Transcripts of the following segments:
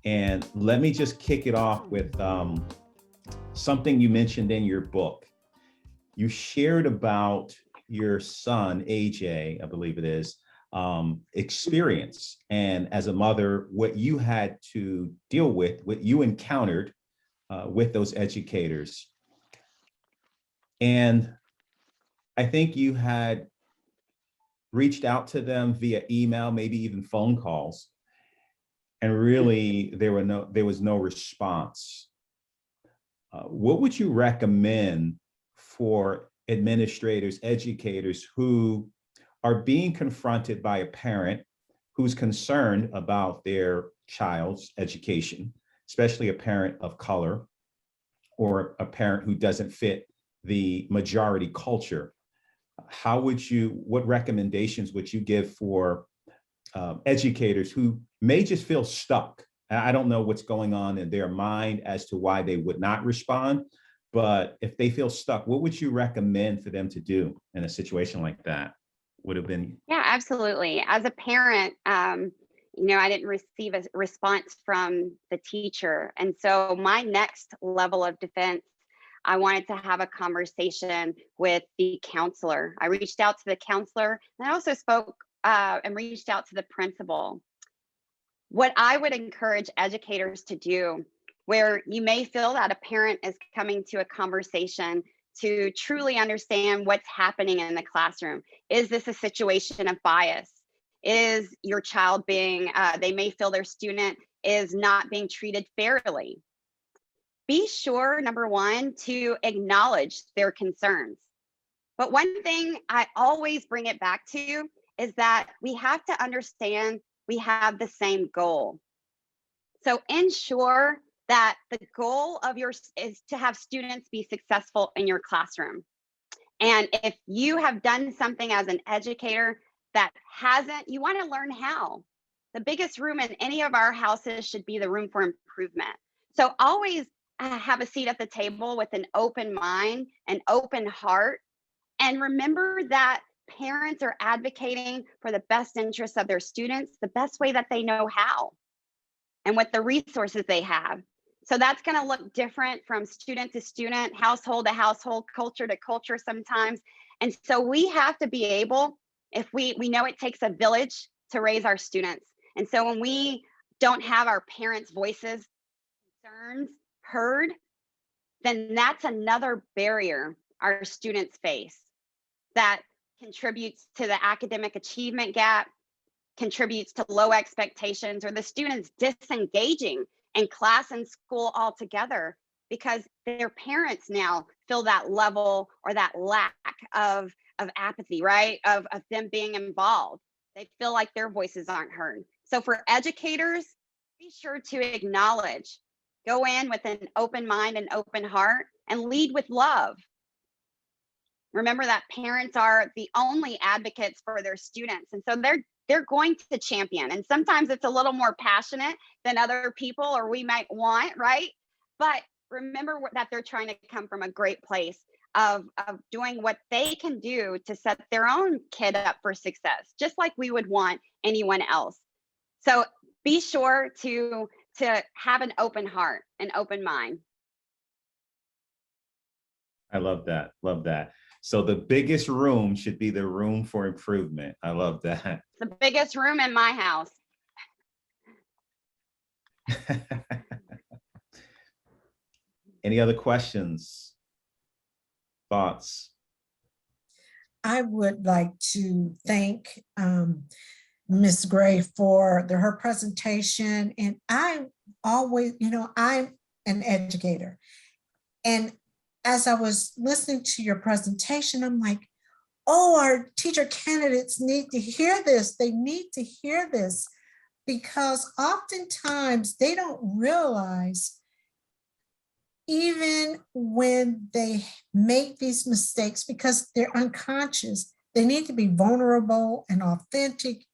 And let me just kick it off with something you mentioned in your book. You shared about your son, AJ, I believe it is, experience. And as a mother, what you had to deal with, what you encountered with those educators. And I think you had reached out to them via email, maybe even phone calls. And really, there was no response. What would you recommend for administrators, educators who are being confronted by a parent who's concerned about their child's education, especially a parent of color or a parent who doesn't fit the majority culture? What recommendations would you give for educators who may just feel stuck? I don't know what's going on in their mind as to why they would not respond, but if they feel stuck, what would you recommend for them to do in a situation like that? Would have been. Yeah, absolutely. As a parent, I didn't receive a response from the teacher. And so my next level of defense, I wanted to have a conversation with the counselor. I reached out to the counselor, and I also spoke and reached out to the principal. What I would encourage educators to do, where you may feel that a parent is coming to a conversation to truly understand what's happening in the classroom. Is this a situation of bias? Is your child they may feel their student is not being treated fairly. Be sure, number one, to acknowledge their concerns. But one thing I always bring it back to is that we have to understand we have the same goal. So ensure that the goal of yours is to have students be successful in your classroom. And if you have done something as an educator that hasn't, you want to learn how. The biggest room in any of our houses should be the room for improvement. So always have a seat at the table with an open mind, an open heart, and remember that parents are advocating for the best interests of their students the best way that they know how and with the resources they have. So that's going to look different from student to student, household to household, culture to culture sometimes. And so we have to be able, if we know it takes a village to raise our students. And so when we don't have our parents' voices, concerns heard, then that's another barrier our students face that contributes to the academic achievement gap, contributes to low expectations, or the students disengaging in class and school altogether because their parents now feel that level or that lack of apathy, right? Of them being involved. They feel like their voices aren't heard. So for educators, be sure to acknowledge, go in with an open mind and open heart, and lead with love. Remember that parents are the only advocates for their students. And so they're going to champion. And sometimes it's a little more passionate than other people or we might want, right? But remember that they're trying to come from a great place of doing what they can do to set their own kid up for success, just like we would want anyone else. So be sure to have an open heart, an open mind. I love that. Love that. So the biggest room should be the room for improvement. I love that. The biggest room in my house. Any other questions, thoughts? I would like to thank Ms. Gray for her presentation. And I always, I'm an educator. And as I was listening to your presentation, I'm like, oh, our teacher candidates need to hear this. They need to hear this because oftentimes they don't realize, even when they make these mistakes, because they're unconscious, they need to be vulnerable and authentic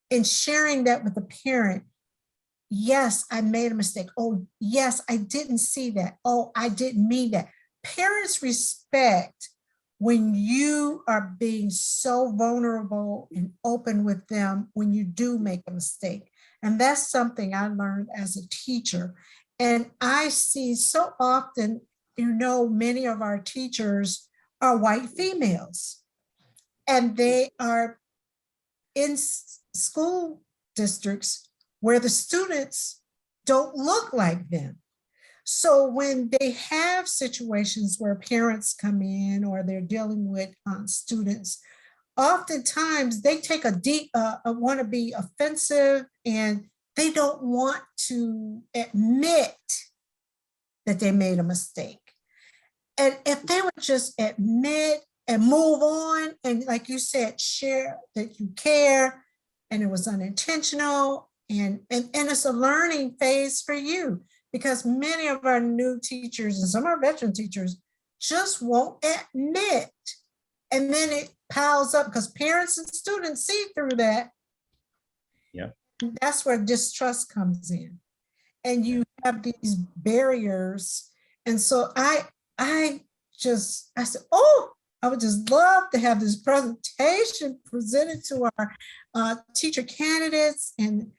in sharing that with the parent. Yes, I made a mistake. Oh, yes, I didn't see that. Oh, I didn't mean that. Parents respect when you are being so vulnerable and open with them when you do make a mistake. And that's something I learned as a teacher. And I see so often, many of our teachers are white females, and they are in school districts where the students don't look like them. So when they have situations where parents come in or they're dealing with students, oftentimes they take a deep, want to be offensive, and they don't want to admit that they made a mistake. And if they would just admit and move on, and like you said, share that you care and it was unintentional, and it's a learning phase for you, because many of our new teachers and some of our veteran teachers just won't admit. And then it piles up because parents and students see through that. Yeah. That's where distrust comes in. And you have these barriers. And so I said, oh, I would just love to have this presentation presented to our teacher candidates. And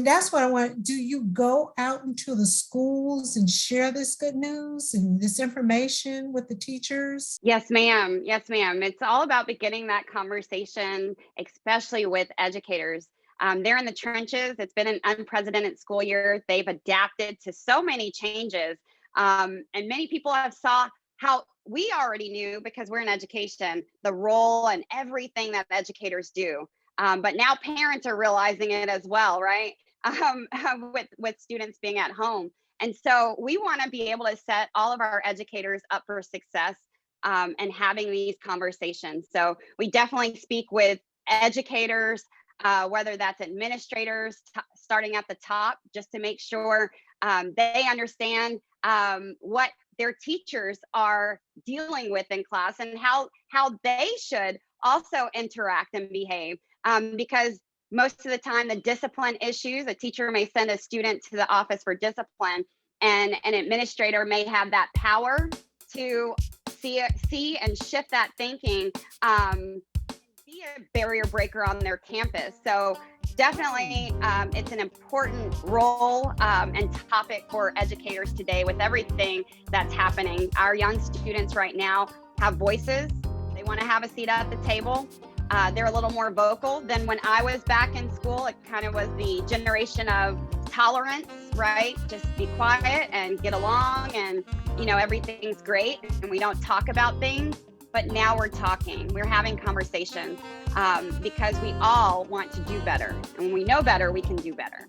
that's what I want. Do you go out into the schools and share this good news and this information with the teachers? Yes, ma'am. Yes, ma'am. It's all about beginning that conversation, especially with educators. They're in the trenches. It's been an unprecedented school year. They've adapted to so many changes. And many people have saw how we already knew, because we're in education, the role and everything that educators do. But now parents are realizing it as well, right? With students being at home. And so we want to be able to set all of our educators up for success and having these conversations. So we definitely speak with educators, whether that's administrators, starting at the top, just to make sure they understand what their teachers are dealing with in class and how they should also interact and behave. Because most of the time, the discipline issues, a teacher may send a student to the office for discipline, and an administrator may have that power to see and shift that thinking, be a barrier breaker on their campus. So definitely, it's an important role and topic for educators today with everything that's happening. Our young students right now have voices. They want to have a seat at the table. They're a little more vocal than when I was back in school. It kind of was the generation of tolerance, right? Just be quiet and get along, and everything's great and we don't talk about things. But now we're talking, we're having conversations because we all want to do better. And when we know better, we can do better.